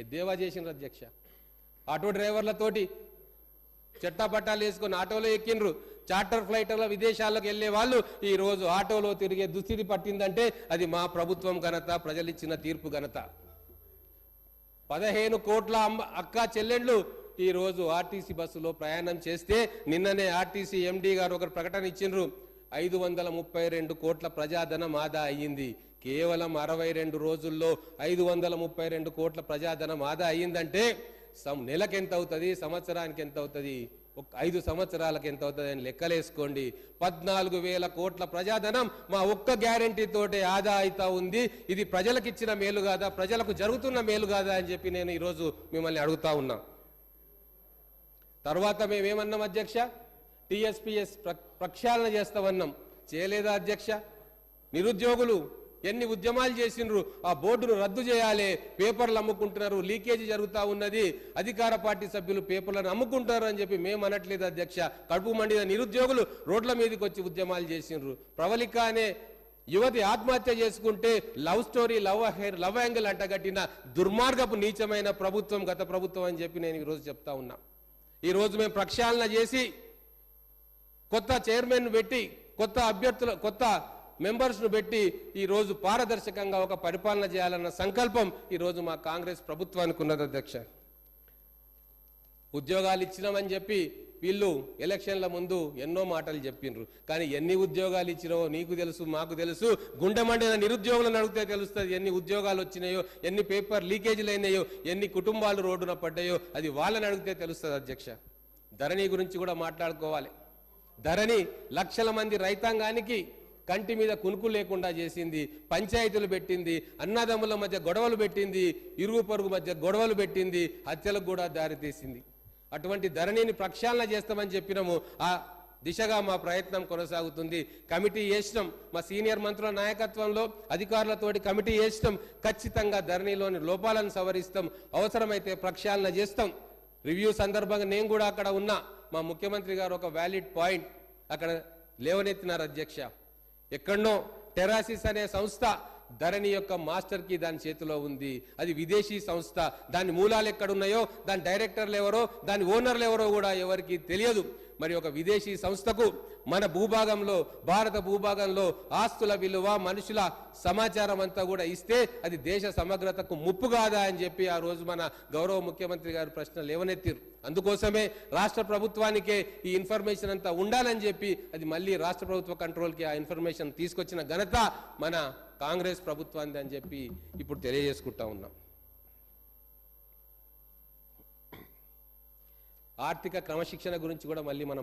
ఎద్దేవా చేసిండ్రు అధ్యక్ష. ఆటో డ్రైవర్లతోటి చట్టపట్టాలు వేసుకొని ఆటోలో ఎక్కిండ్రు. చార్టర్ ఫ్లైట్ల విదేశాలకు వెళ్లే వాళ్ళు ఈ రోజు ఆటోలో తిరిగే దుస్థితి పట్టిందంటే అది మా ప్రభుత్వం ఘనత, ప్రజలిచ్చిన తీర్పు ఘనత. 15 కోట్ల అక్క చెల్లెండ్లు ఈ రోజు ఆర్టీసీ బస్సులో ప్రయాణం చేస్తే నిన్ననే ఆర్టీసీ ఎండీ గారు ఒక ప్రకటన ఇచ్చిండ్రు. 532 కోట్ల ప్రజాధనం ఆదా అయ్యింది. కేవలం 62 రోజుల్లో 532 కోట్ల ప్రజాధనం ఆదా అయ్యిందంటే నెలకు ఎంత అవుతుంది, సంవత్సరానికి ఎంత అవుతుంది, 5 సంవత్సరాలకు ఎంత అవుతుంది అని లెక్కలేసుకోండి. 14,000 కోట్ల ప్రజాధనం మా ఒక్క గ్యారంటీ తోటే ఆదా అవుతా ఉంది. ఇది ప్రజలకు ఇచ్చిన మేలు కాదా, ప్రజలకు జరుగుతున్న మేలు కాదా అని చెప్పి నేను ఈరోజు మిమ్మల్ని అడుగుతా ఉన్నా. తర్వాత మేమేమన్నాం అధ్యక్ష, టీఎస్పీఎస్ ప్రక్షాళన చేస్తామన్నాం. చేయలేదా అధ్యక్ష? నిరుద్యోగులు ఎన్ని ఉద్యమాలు చేసిండ్రు, ఆ బోర్డును రద్దు చేయాలి, పేపర్లు అమ్ముకుంటున్నారు, లీకేజీ జరుగుతూ ఉన్నది, అధికార పార్టీ సభ్యులు పేపర్లను అమ్ముకుంటారు అని చెప్పి మేము అనట్లేదు అధ్యక్ష. కడుపు మండిన నిరుద్యోగులు రోడ్ల మీదకి వచ్చి ఉద్యమాలు చేసిండ్రు. ప్రవళిక అనే యువతి ఆత్మహత్య చేసుకుంటే లవ్ స్టోరీ, లవ్ యాంగిల్ అంటగట్టిన దుర్మార్గపు నీచమైన ప్రభుత్వం గత ప్రభుత్వం అని చెప్పి నేను ఈరోజు చెప్తా ఉన్నా. ఈరోజు మేము ప్రక్షాళన చేసి కొత్త చైర్మన్ పెట్టి కొత్త మెంబర్స్ను పెట్టి ఈరోజు పారదర్శకంగా ఒక పరిపాలన చేయాలన్న సంకల్పం ఈరోజు మా కాంగ్రెస్ ప్రభుత్వానికి ఉన్నది అధ్యక్ష. ఉద్యోగాలు ఇచ్చినామని చెప్పి వీళ్ళు ఎలక్షన్ల ముందు ఎన్నో మాటలు చెప్పిండ్రు. కానీ ఎన్ని ఉద్యోగాలు ఇచ్చినావో నీకు తెలుసు, మాకు తెలుసు. గుండె మండిన నిరుద్యోగులను అడిగితే తెలుస్తుంది ఎన్ని ఉద్యోగాలు వచ్చినాయో, ఎన్ని పేపర్ లీకేజీలు అయినాయో, ఎన్ని కుటుంబాలు రోడ్డున పడ్డాయో అది వాళ్ళని అడిగితే తెలుస్తుంది అధ్యక్ష. ధరణి గురించి కూడా మాట్లాడుకోవాలి. ధరణి లక్షల మంది రైతాంగానికి కంటి మీద కునుకు లేకుండా చేసింది, పంచాయతీలు పెట్టింది, అన్నదమ్ముల మధ్య గొడవలు పెట్టింది, ఇరుగు పొరుగు మధ్య గొడవలు పెట్టింది, హత్యలకు కూడా దారితీసింది. అటువంటి ధరణిని ప్రక్షాళన చేస్తామని చెప్పినాము. ఆ దిశగా మా ప్రయత్నం కొనసాగుతుంది. కమిటీ వేసినాం, మా సీనియర్ మంత్రుల నాయకత్వంలో అధికారులతోటి కమిటీ వేసినాం. ఖచ్చితంగా ధరణిలోని లోపాలను సవరిస్తాం, అవసరమైతే ప్రక్షాళన చేస్తాం. రివ్యూ సందర్భంగా నేను కూడా అక్కడ ఉన్నా. మా ముఖ్యమంత్రి గారు ఒక వ్యాలిడ్ పాయింట్ అక్కడ లేవనెత్తినారు అధ్యక్ష. ఎక్కడనో టెరాసిస్ అనే సంస్థ ధరణి యొక్క మాస్టర్ కి దాని చేతిలో ఉంది. అది విదేశీ సంస్థ. దాని మూలాలు ఎక్కడున్నాయో, దాని డైరెక్టర్లు ఎవరో, దాని ఓనర్లు ఎవరో కూడా ఎవరికి తెలియదు. మరి ఒక విదేశీ సంస్థకు మన భూభాగంలో, భారత భూభాగంలో ఆస్తుల విలువ, మనుషుల సమాచారం అంతా కూడా ఇస్తే అది దేశ సమగ్రతకు ముప్పు కాదా అని చెప్పి ఆ రోజు మన గౌరవ ముఖ్యమంత్రి గారు ప్రశ్న లేవనెత్తిరు. అందుకోసమే రాష్ట్ర ప్రభుత్వానికే ఈ ఇన్ఫర్మేషన్ అంతా ఉండాలని చెప్పి అది మళ్ళీ రాష్ట్ర ప్రభుత్వ కంట్రోల్కి ఆ ఇన్ఫర్మేషన్ తీసుకొచ్చిన ఘనత మన కాంగ్రెస్ ప్రభుత్వాన్ని అని చెప్పి ఇప్పుడు తెలియజేసుకుంటా ఉన్నాం. ఆర్థిక క్రమశిక్షణ గురించి కూడా మళ్ళీ మనం